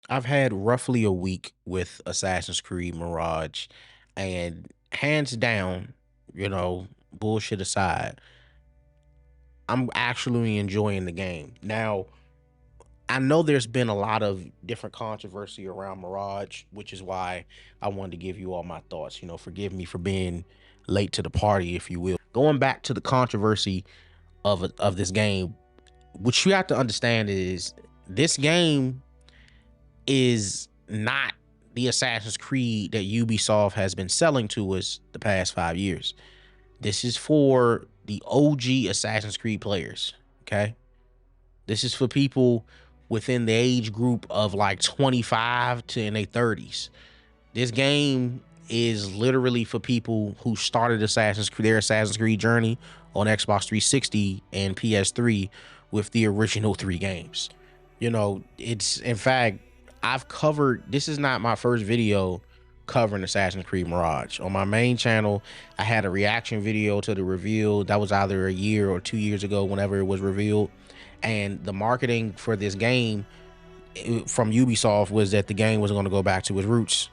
I've had roughly a week with Assassin's Creed Mirage, and hands down, bullshit aside, I'm actually enjoying the game. Now, I know there's been a lot of different controversy around Mirage, which is why I wanted to give you all my thoughts. Forgive me for being late to the party, if you will. Going back to the controversy of this game, what you have to understand is this game is not the Assassin's Creed that Ubisoft has been selling to us the past 5 years. This is for the OG Assassin's Creed players. Okay. This is for people within the age group of like 25 to in their 30s. This game is literally for people who started their Assassin's Creed journey on Xbox 360 and PS3 with the original three games. It's in fact, this is not my first video covering Assassin's Creed Mirage. On my main channel, I had a reaction video to the reveal. That was either a year or 2 years ago, whenever it was revealed. And the marketing for this game from Ubisoft was that the game was going to go back to its roots.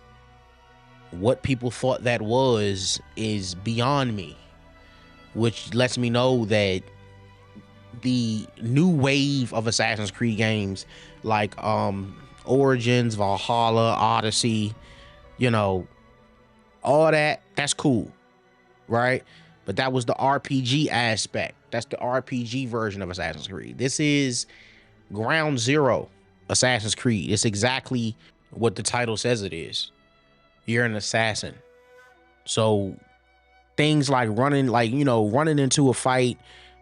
What people thought that was is beyond me, which lets me know that the new wave of Assassin's Creed games like Origins, Valhalla, Odyssey, all that's cool, right? But that was the RPG aspect. That's the RPG version of Assassin's Creed. This is ground zero Assassin's Creed. It's exactly what the title says it is. You're an assassin. So things like running into a fight,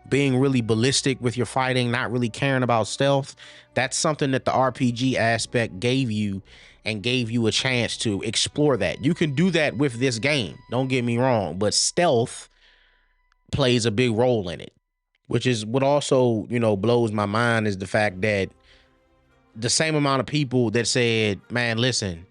being really ballistic with your fighting, not really caring about stealth, that's something that the RPG aspect gave you and gave you a chance to explore that. You can do that with this game, don't get me wrong, but stealth plays a big role in it, which is what also, blows my mind is the fact that the same amount of people that said, man, listen,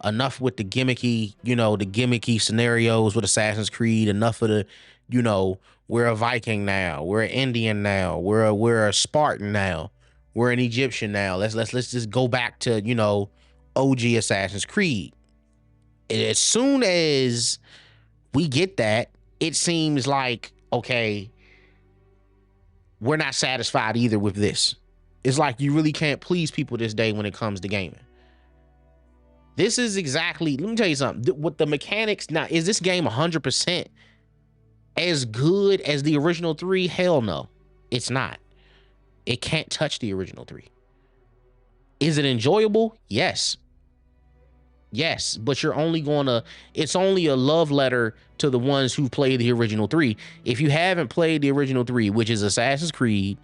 enough with the gimmicky scenarios with Assassin's Creed, enough of the, we're a Viking now, we're an Indian now, we're a Spartan now, we're an Egyptian now. Let's just go back to, OG Assassin's Creed. As soon as we get that, it seems like, okay, we're not satisfied either with this. It's like you really can't please people this day when it comes to gaming. This is exactly, let me tell you something. With the mechanics, now, is this game 100% as good as the original three? Hell no, it's not. It can't touch the original three. Is it enjoyable? Yes. Yes, but it's only a love letter to the ones who played the original three. If you haven't played the original three, which is Assassin's Creed,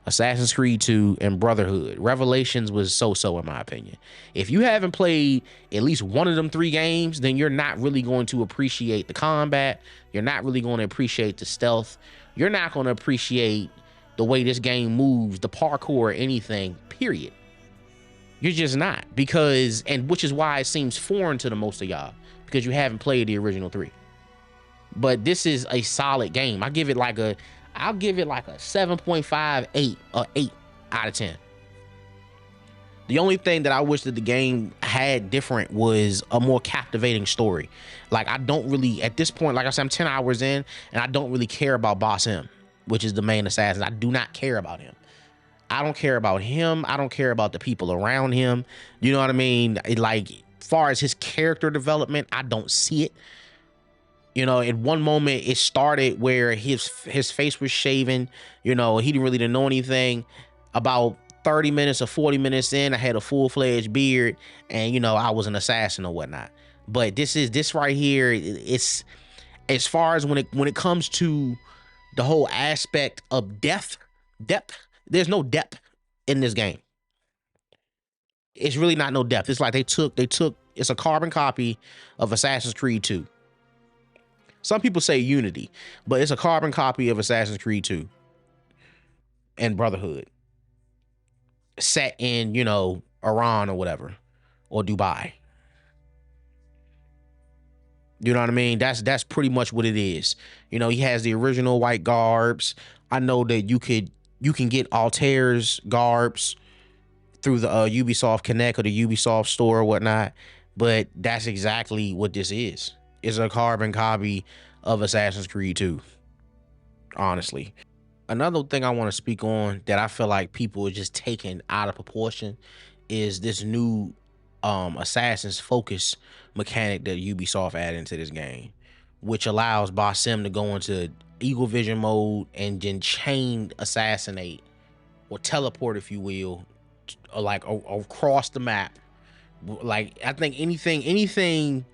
Assassin's Creed 2, and Brotherhood, Revelations was so-so in my opinion. If you haven't played at least one of them three games, then you're not really going to appreciate the combat. You're not really going to appreciate the stealth. You're not going to appreciate the way this game moves, the parkour, anything, period. You're just not, which is why it seems foreign to the most of y'all, because you haven't played the original three. But this is a solid game. I'll give it like a 7.58 or 8 out of 10. The only thing that I wish that the game had different was a more captivating story. Like, I don't really, at this point, like I said, I'm 10 hours in, and I don't really care about Boss M, which is the main assassin. I do not care about him. I don't care about him. I don't care about the people around him. You know what I mean? Like, far as his character development, I don't see it. At one moment it started where his face was shaven. He didn't know anything. About 30 minutes or 40 minutes in, I had a full-fledged beard, and I was an assassin or whatnot. But this right here, it's as far as when it comes to the whole aspect of depth, there's no depth in this game. It's really not no depth. It's like they took it's a carbon copy of Assassin's Creed 2. Some people say Unity, but it's a carbon copy of Assassin's Creed 2 and Brotherhood, set in, Iran or whatever, or Dubai. You know what I mean? That's pretty much what it is. He has the original white garbs. I know that you can get Altair's garbs through the Ubisoft Connect or the Ubisoft store or whatnot. But that's exactly what this is. It's a carbon copy of Assassin's Creed 2, honestly. Another thing I want to speak on that I feel like people are just taking out of proportion is this new Assassin's Focus mechanic that Ubisoft added into this game, which allows Boss Sim to go into Eagle Vision mode and then chain assassinate or teleport, if you will, like across the map. Like I think anything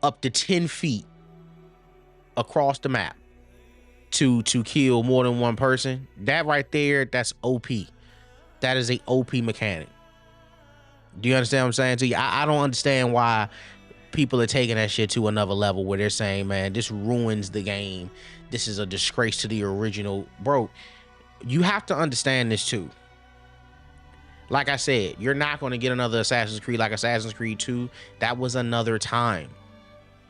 up to 10 feet across the map to kill more than one person. That right there, that's OP. That is a OP mechanic. Do you understand what I'm saying to you? I don't understand why people are taking that shit to another level where they're saying, man, this ruins the game. This is a disgrace to the original. Bro, you have to understand this too. Like I said, you're not going to get another Assassin's Creed like Assassin's Creed 2. That was another time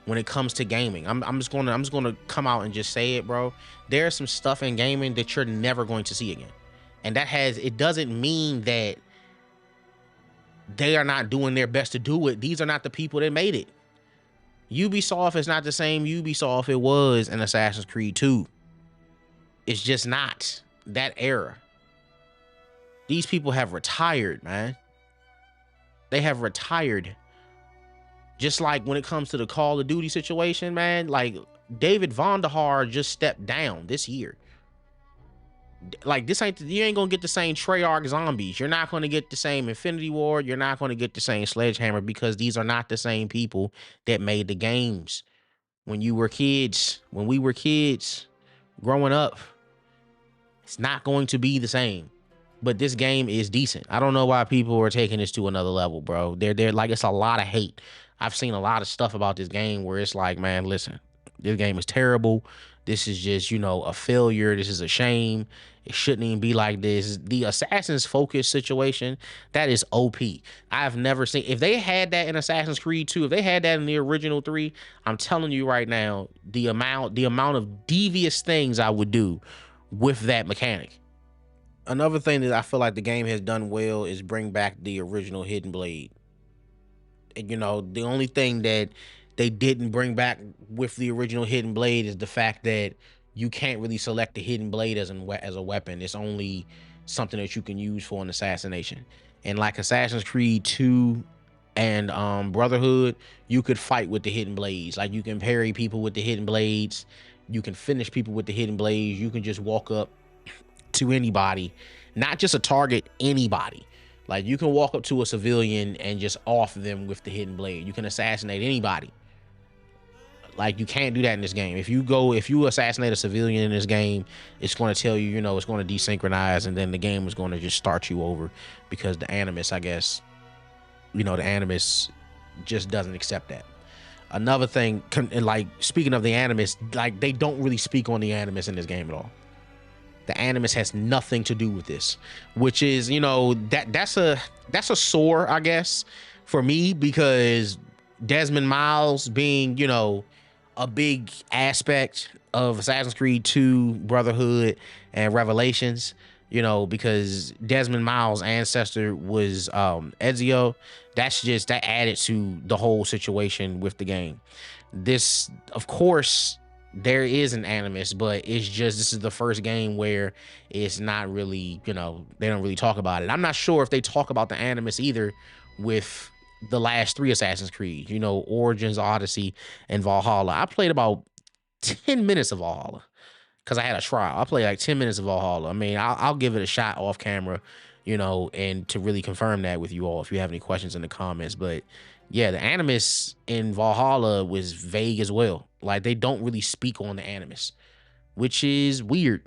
when it comes to gaming. I'm just gonna come out and just say it, bro. There's some stuff in gaming that you're never going to see again. And it doesn't mean that they are not doing their best to do it. These are not the people that made it. Ubisoft is not the same Ubisoft it was in Assassin's Creed 2. It's just not that era. These people have retired, man. They have retired. Just like when it comes to the Call of Duty situation, man, like David Vonderhaar just stepped down this year. Like you ain't gonna get the same Treyarch zombies. You're not gonna get the same Infinity Ward. You're not gonna get the same Sledgehammer because these are not the same people that made the games. When we were kids, growing up, it's not going to be the same. But this game is decent. I don't know why people are taking this to another level, bro. They're like, it's a lot of hate. I've seen a lot of stuff about this game where it's like, man, listen, this game is terrible. This is just, a failure. This is a shame. It shouldn't even be like this. The Assassin's Focus situation, that is OP. I've never seen, if they had that in Assassin's Creed 2, if they had that in the original 3, I'm telling you right now, the amount of devious things I would do with that mechanic. Another thing that I feel like the game has done well is bring back the original Hidden Blade. And, the only thing that they didn't bring back with the original Hidden Blade is the fact that you can't really select the Hidden Blade as a weapon. It's only something that you can use for an assassination. And like Assassin's Creed 2 and Brotherhood, you could fight with the Hidden Blades. Like you can parry people with the Hidden Blades. You can finish people with the Hidden Blades. You can just walk up to anybody, not just a target, anybody. Like you can walk up to a civilian and just off them with the Hidden Blade. You can assassinate anybody. Like you can't do that in this game. If you assassinate a civilian in this game, it's going to tell you, it's going to desynchronize, and then the game is going to just start you over because the Animus, I guess, the Animus just doesn't accept that. Another thing, like speaking of the Animus, like they don't really speak on the Animus in this game at all. The Animus has nothing to do with this, which is, that's a sore, I guess, for me, because Desmond Miles being, a big aspect of Assassin's Creed 2, Brotherhood, and Revelations, because Desmond Miles' ancestor was Ezio. That added to the whole situation with the game. This, of course, there is an Animus, but this is the first game where it's not really, they don't really talk about it. I'm not sure if they talk about the Animus either with the last 3 Assassin's Creed, Origins, Odyssey, and Valhalla. I played about 10 minutes of Valhalla because I had a trial. I played like 10 minutes of Valhalla. I mean, I'll give it a shot off camera, and to really confirm that with you all if you have any questions in the comments. But yeah, the Animus in Valhalla was vague as well. Like they don't really speak on the Animus, which is weird.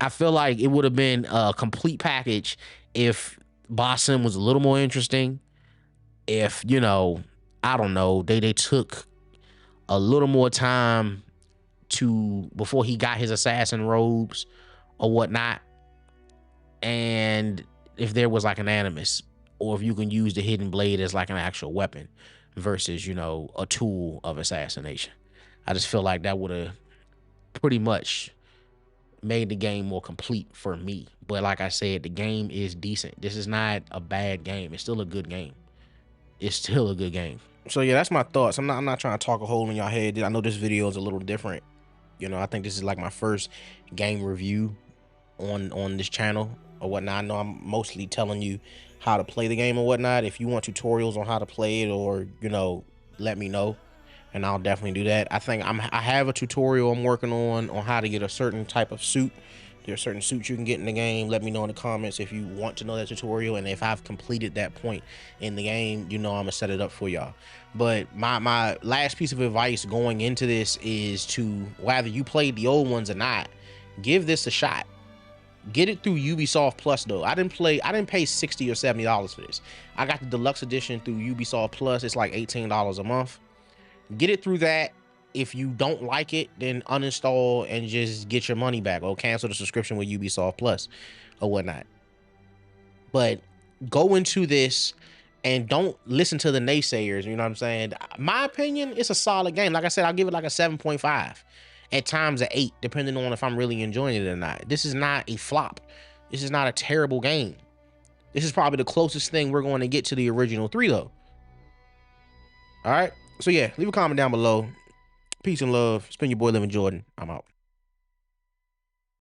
I feel like it would have been a complete package if Boss Sim was a little more interesting. If, I don't know, they took a little more time before he got his assassin robes or whatnot. And if there was like an Animus, or if you can use the Hidden Blade as like an actual weapon versus, a tool of assassination. I just feel like that would have pretty much made the game more complete for me. But like I said, the game is decent. This is not a bad game. It's still a good game. It's still a good game. So yeah, that's my thoughts. I'm not trying to talk a hole in y'all head. I know this video is a little different. You know, I think this is like my first game review on this channel or whatnot. I know I'm mostly telling you how to play the game or whatnot. If you want tutorials on how to play it, or you know, let me know and I'll definitely do that. I think I have a tutorial I'm working on how to get a certain type of suit. There's certain suits you can get in the game. Let me know in the comments if you want to know that tutorial, and if I've completed that point in the game, you know I'm gonna set it up for y'all. But my last piece of advice going into this is to, whether you played the old ones or not, give this a shot. Get it through Ubisoft Plus though. I didn't pay $60 or $70 for this. I got the deluxe edition through Ubisoft Plus. It's like $18 a month. Get it through that. If you don't like it, then uninstall and just get your money back, or cancel the subscription with Ubisoft Plus or whatnot. But go into this and don't listen to the naysayers. You know what I'm saying? My opinion, it's a solid game. Like I said, I'll give it like a 7.5. At times an 8, depending on if I'm really enjoying it or not. This is not a flop. This is not a terrible game. This is probably the closest thing we're going to get to the original 3 though. All right. So yeah, leave a comment down below. Peace and love. It's been your boy Living Jordan. I'm out.